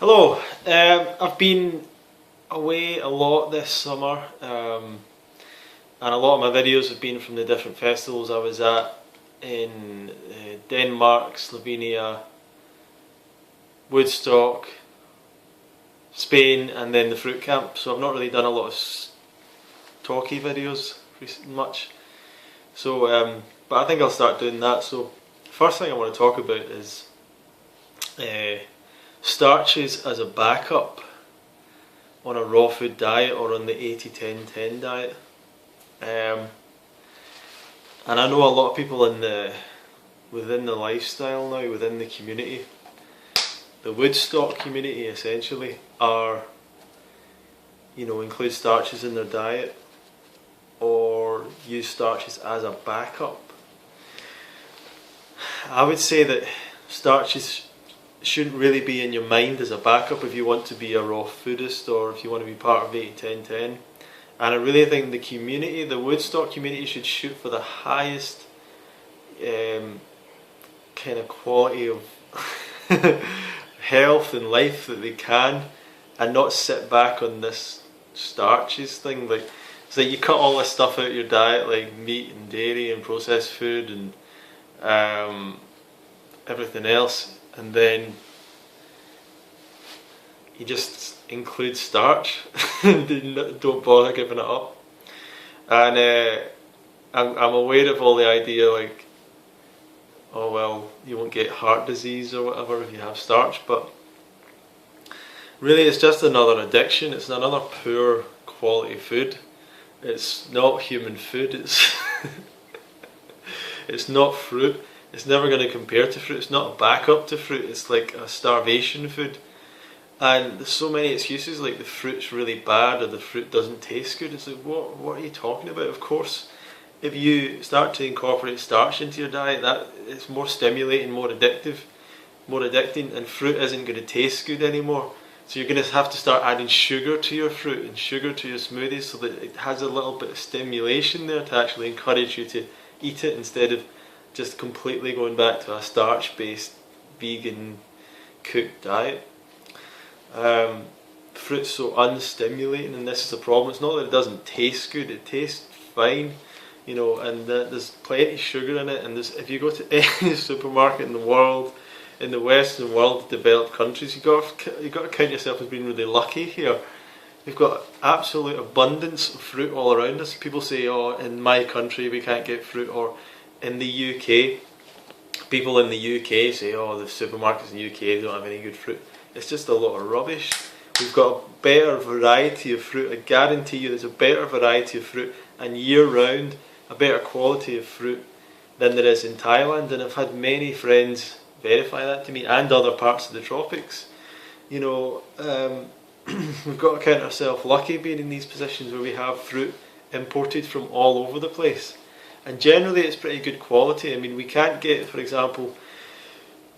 Hello, I've been away a lot this summer, and a lot of my videos have been from the different festivals I was at in Denmark, Slovenia, Woodstock, Spain, and then the fruit camp. So I've not really done a lot of talky videos much. So, but I think I'll start doing that. So, first thing I want to talk about is starches as a backup on a raw food diet or on the 80-10-10 diet. And I know a lot of people within the lifestyle now, within the community, the Woodstock community essentially, include starches in their diet or use starches as a backup. I would say that starches shouldn't really be in your mind as a backup if you want to be a raw foodist or if you want to be part of 80-10-10. And I really think the community, the Woodstock community, should shoot for the highest kind of quality of health and life that they can, and not sit back on this starches thing. Like, it's like you cut all this stuff out of your diet, like meat and dairy and processed food and everything else, and then you just include starch and don't bother giving it up. And I'm aware of all the idea, like, oh well, you won't get heart disease or whatever if you have starch, but really it's just another addiction. It's another poor quality food. It's not human food. It's not fruit. It's never going to compare to fruit. It's not a backup to fruit. It's like a starvation food. And there's so many excuses, like the fruit's really bad or the fruit doesn't taste good. It's like, what are you talking about? Of course, if you start to incorporate starch into your diet, that it's more stimulating, more addicting, and fruit isn't going to taste good anymore. So you're going to have to start adding sugar to your fruit and sugar to your smoothies so that it has a little bit of stimulation there to actually encourage you to eat it, instead of just completely going back to a starch-based vegan cooked diet. Fruit's so unstimulating, and this is the problem. It's not that it doesn't taste good; it tastes fine, and there's plenty of sugar in it. And if you go to any supermarket in the world, in the Western world, developed countries, you've got to count yourself as being really lucky here. You've got absolute abundance of fruit all around us. People say, "Oh, in my country we can't get fruit," or in the UK, people in the UK say, "Oh, the supermarkets in the UK don't have any good fruit." It's just a lot of rubbish. We've got a better variety of fruit. I guarantee you there's a better variety of fruit, and year round a better quality of fruit than there is in Thailand. And I've had many friends verify that to me, and other parts of the tropics. We've got to count ourselves lucky being in these positions where we have fruit imported from all over the place. And generally it's pretty good quality. I mean, we can't get, for example,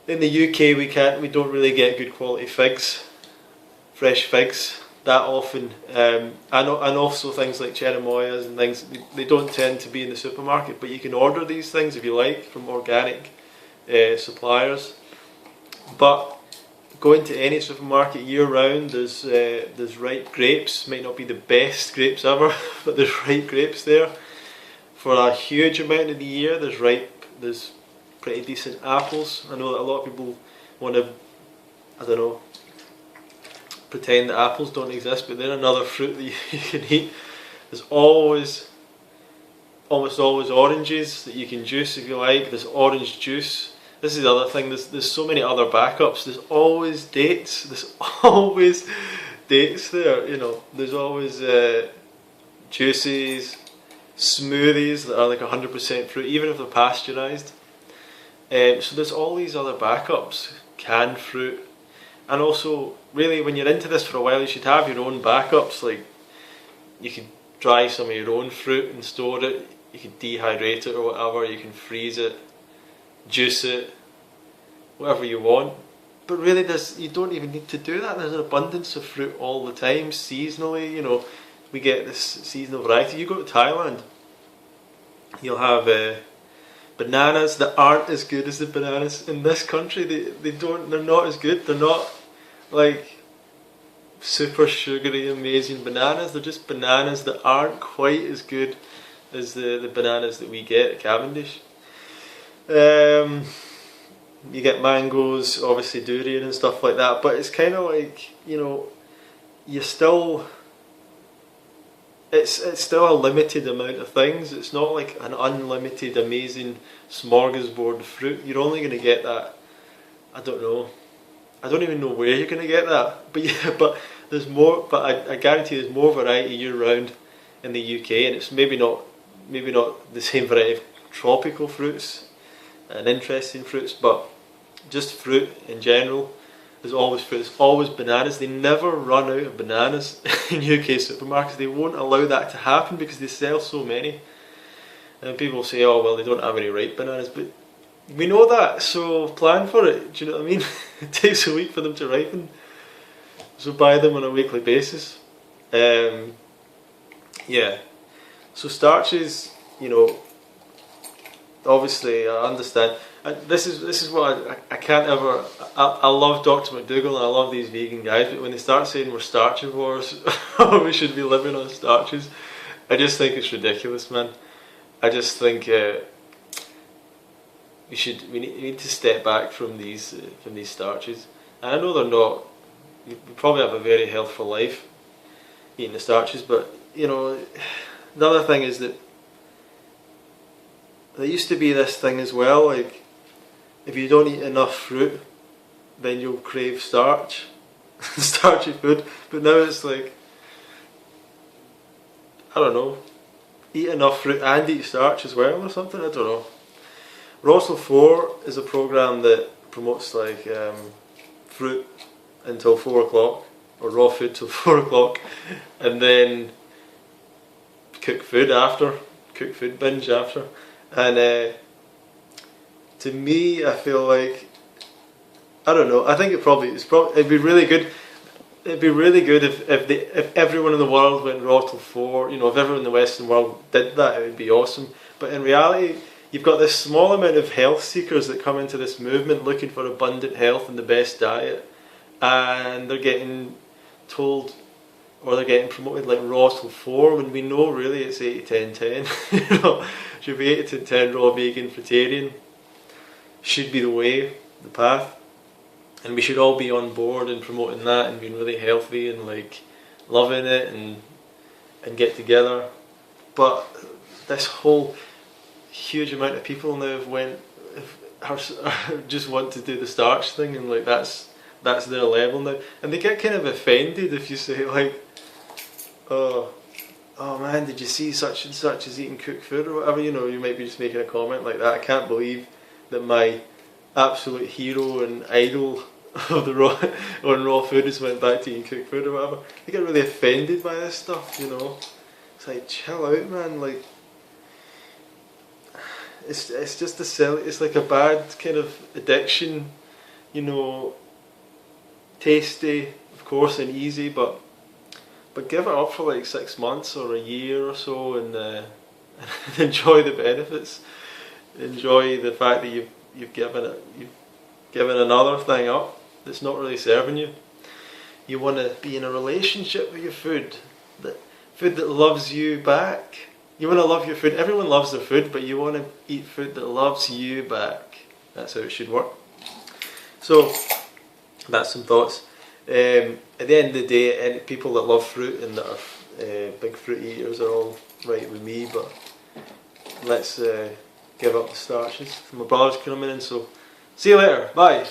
in the UK we don't really get good quality figs, fresh figs, that often, and also things like cherimoyas and things. They don't tend to be in the supermarket, but you can order these things if you like from organic suppliers. But going to any supermarket year round, there's ripe grapes. Might not be the best grapes ever, but there's ripe grapes there. For a huge amount of the year, there's pretty decent apples. I know that a lot of people want to, pretend that apples don't exist, but they're another fruit that you can eat. There's almost always oranges that you can juice if you like. There's orange juice. This is the other thing, there's so many other backups. There's always dates. There's always dates there, There's always juices, smoothies that are like 100% fruit, even if they're pasteurised. So there's all these other backups, canned fruit. And also, really, when you're into this for a while, you should have your own backups. Like, you could dry some of your own fruit and store it. You could dehydrate it or whatever. You can freeze it, juice it, whatever you want. But really, you don't even need to do that. There's an abundance of fruit all the time, seasonally. We get this seasonal variety. You go to Thailand, you'll have bananas that aren't as good as the bananas in this country. They're not as good. They're not like super sugary, amazing bananas. They're just bananas that aren't quite as good as the bananas that we get at Cavendish. You get mangoes, obviously durian and stuff like that, but it's kind of like, you know, you still, it's still a limited amount of things. It's not like an unlimited, amazing smorgasbord of fruit. You're only going to get that, I don't know, I don't even know where you're going to get that, but yeah, but there's more, but I guarantee there's more variety year round in the UK, and it's maybe not the same variety of tropical fruits and interesting fruits, but just fruit in general. There's always fruit, there's always bananas. They never run out of bananas in UK supermarkets. They won't allow that to happen because they sell so many. And people say, oh well, they don't have any ripe bananas, but we know that, so plan for it. Do you know what I mean? It takes a week for them to ripen, so buy them on a weekly basis. Yeah. So starches, you know, obviously I understand. This is what I can't ever. I love Dr. McDougall and I love these vegan guys, but when they start saying we're starchivores, we should be living on starches, I just think it's ridiculous, man. I just think we need to step back from these starches. And I know they're not. You probably have a very healthful life eating the starches, but you know, the other thing is that there used to be this thing as well, like if you don't eat enough fruit, then you'll crave starch, starchy food. But now it's like, I don't know, eat enough fruit and eat starch as well or something. I don't know. Rossel 4 is a program that promotes like fruit until 4 o'clock, or raw food till 4 o'clock, and then cook food binge after. And to me, I feel like, I don't know, I think it'd be really good. It'd be really good if everyone in the world went raw till 4. You know, if everyone in the Western world did that, it would be awesome. But in reality, you've got this small amount of health seekers that come into this movement looking for abundant health and the best diet, and they're getting told, or they're getting promoted like raw till 4, when we know really it's 80-10-10. You know, should be 80-10 raw, vegan, fruitarian should be the way, the path, and we should all be on board and promoting that and being really healthy and like loving it and get together. But this whole huge amount of people now just want to do the starch thing, and like that's their level now, and they get kind of offended if you say like, oh man, did you see such and such is eating cooked food or whatever, you know, you might be just making a comment like that. I can't believe that my absolute hero and idol of the raw food has went back to eating cooked food or whatever. They get really offended by this stuff, you know. It's like, chill out, man. Like, it's just it's like a bad kind of addiction, you know. Tasty, of course, and easy, but give it up for like 6 months or a year or so, and enjoy the benefits. Enjoy the fact that you've given another thing up that's not really serving you. You want to be in a relationship with your food that loves you back. You want to love your food. Everyone loves their food, but you want to eat food that loves you back. That's how it should work. So that's some thoughts. At the end of the day, any people that love fruit and that are big fruit eaters are all right with me, but let's give up the starches. My brother's coming in, so see you later. Bye.